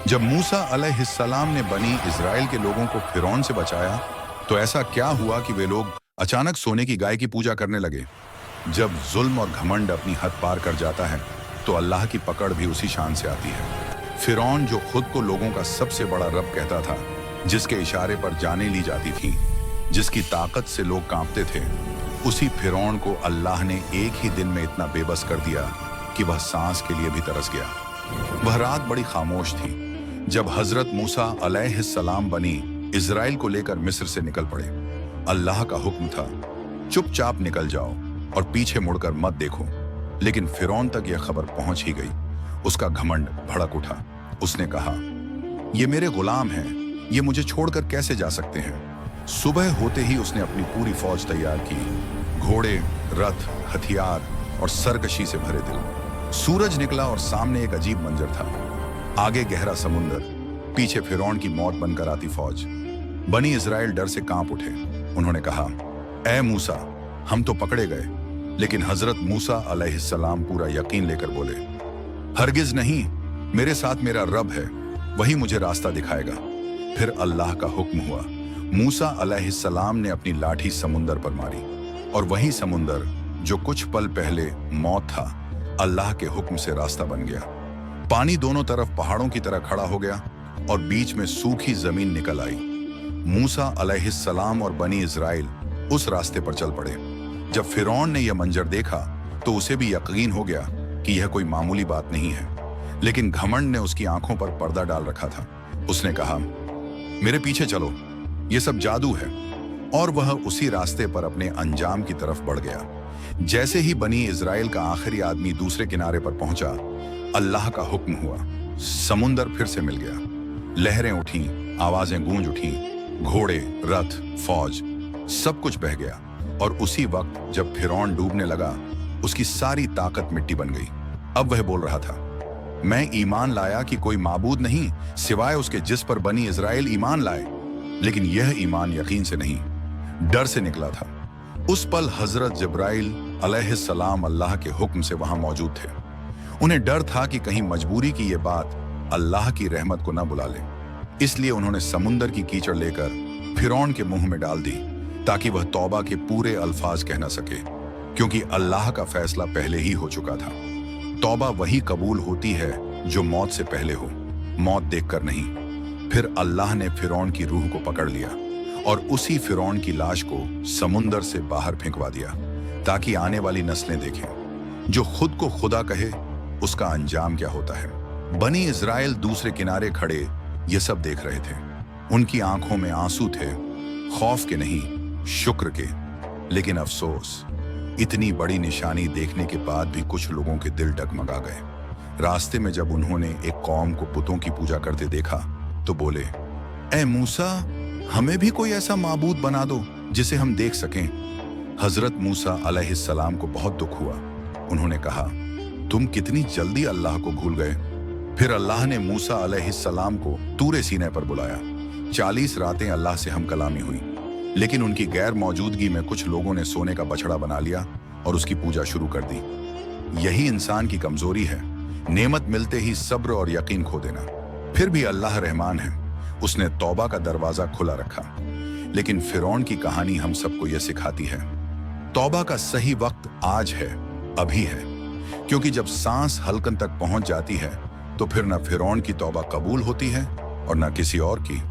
जब मूसा अलैहिस्सलाम ने बनी इजराइल के लोगों को फिरौन से बचाया, तो ऐसा क्या हुआ कि वे लोग अचानक सोने की गाय की पूजा करने लगे। जब जुल्म और घमंड अपनी हद पार कर जाता है, तो अल्लाह की पकड़ भी उसी शान से आती है। फिरौन, जो खुद को लोगों का सबसे बड़ा रब कहता था, जिसके इशारे पर जाने ली जाती थी, जिसकी ताकत से लोग कांपते थे, उसी फिरौन को अल्लाह ने एक ही दिन में इतना बेबस कर दिया कि वह सांस के लिए भी तरस गया। वह रात बड़ी खामोश थी जब हजरत मूसा अलैहिस्सलाम बनी इजराइल को लेकर मिस्र से निकल पड़े। अल्लाह का हुक्म था, चुपचाप निकल जाओ और पीछे मुड़कर मत देखो। लेकिन फिरौन तक यह खबर पहुंच ही गई। उसका घमंड भड़क उठा। उसने कहा, ये मेरे गुलाम हैं, ये मुझे छोड़कर कैसे जा सकते हैं। सुबह होते ही उसने अपनी पूरी फौज तैयार की, घोड़े, रथ, हथियार और सरकशी से भरे दिल। सूरज निकला और सामने एक अजीब मंजर था। आगे गहरा समुंदर, पीछे फिरौन की मौत बनकर आती फौज। बनी इजराइल डर से कांप उठे। उन्होंने कहा, ऐ मूसा, हम तो पकड़े गए। लेकिन हजरत मूसा अलैहिस्सलाम पूरा यकीन लेकर बोले, हरगिज नहीं, मेरे साथ मेरा रब है, वही मुझे रास्ता दिखाएगा। फिर अल्लाह का हुक्म हुआ। मूसा अलैहिस्सलाम ने अपनी लाठी समुंदर पर मारी, और वही समुंदर जो कुछ पल पहले मौत था, अल्लाह के हुक्म से रास्ता बन गया। पानी दोनों तरफ पहाड़ों की तरह खड़ा हो गया और बीच में सूखी जमीन निकल आई। मूसा अलैहिस्सलाम और बनी इजराइल उस रास्ते पर चल पड़े। जब फिरौन ने यह मंजर देखा, तो उसे भी यकीन हो गया कि यह कोई मामूली बात नहीं है। लेकिन घमंड ने उसकी आंखों पर पर्दा डाल रखा था। उसने कहा, मेरे पीछे चलो, यह सब जादू है। और वह उसी रास्ते पर अपने अंजाम की तरफ बढ़ गया। जैसे ही बनी इजराइल का आखिरी आदमी दूसरे किनारे पर पहुंचा, अल्लाह का हुक्म हुआ। समुंदर फिर से मिल गया। लहरें उठी, आवाजें गूंज उठी, घोड़े, रथ, फौज, सब कुछ बह गया। और उसी वक्त जब फिरौन डूबने लगा, उसकी सारी ताकत मिट्टी बन गई। अब वह बोल रहा था, मैं ईमान लाया कि कोई माबूद नहीं सिवाय उसके जिस पर बनी इजराइल ईमान लाए। लेकिन यह ईमान यकीन से नहीं, डर से निकला था। उस पल हजरत जिब्राइल अलैहिस्सलाम अल्लाह के हुक्म से वहां मौजूद थे। उन्हें डर था कि कहीं मजबूरी की यह बात अल्लाह की रहमत को न बुला ले। इसलिए उन्होंने समुंदर की कीचड़ लेकर फिरौन के मुंह में डाल दी, ताकि वह तौबा के पूरे अल्फाज कह न सके, क्योंकि अल्लाह का फैसला पहले ही हो चुका था। तौबा वही कबूल होती है जो मौत से पहले हो, मौत देखकर नहीं। फिर अल्लाह ने फिरौन की रूह को पकड़ लिया और उसी फिरौन की लाश को समुंदर से बाहर फेंकवा दिया, ताकि आने वाली नस्लें देखें। जो खुद को खुदा कहे, उसका अंजाम क्या होता है। बनी इजराइल दूसरे किनारे खड़े ये सब देख रहे थे। उनकी आंखों में आंसू थे, खौफ के नहीं, शुक्र के। लेकिन अफसोस, इतनी बड़ी निशानी देखने के बाद भी कुछ लोगों के दिल डगमगा गए। रास्ते में जब उन्होंने एक कौम को पुतों की पूजा करते देखा, तो बोले, ऐ मूसा, हमें भी कोई ऐसा माबूद बना दो जिसे हम देख सकें। हजरत मूसा अलैहिस्सलाम को बहुत दुख हुआ। उन्होंने कहा, तुम कितनी जल्दी अल्लाह को भूल गए। फिर अल्लाह ने मूसा अलैहिस्सलाम को तूरे सीने पर बुलाया। 40 रातें अल्लाह से हम कलामी हुई, लेकिन उनकी गैर मौजूदगी में कुछ लोगों ने सोने का बछड़ा बना लिया और उसकी पूजा शुरू कर दी। यही इंसान की कमजोरी है, नेमत मिलते ही सब्र और यकीन खो देना। फिर भी अल्लाह रहमान है, उसने तौबा का दरवाजा खुला रखा। लेकिन फिरौन की कहानी हम सबको यह सिखाती है, तौबा का सही वक्त आज है, अभी है। क्योंकि जब सांस हलकन तक पहुंच जाती है, तो फिर न फिरौन की तौबा कबूल होती है और न किसी और की।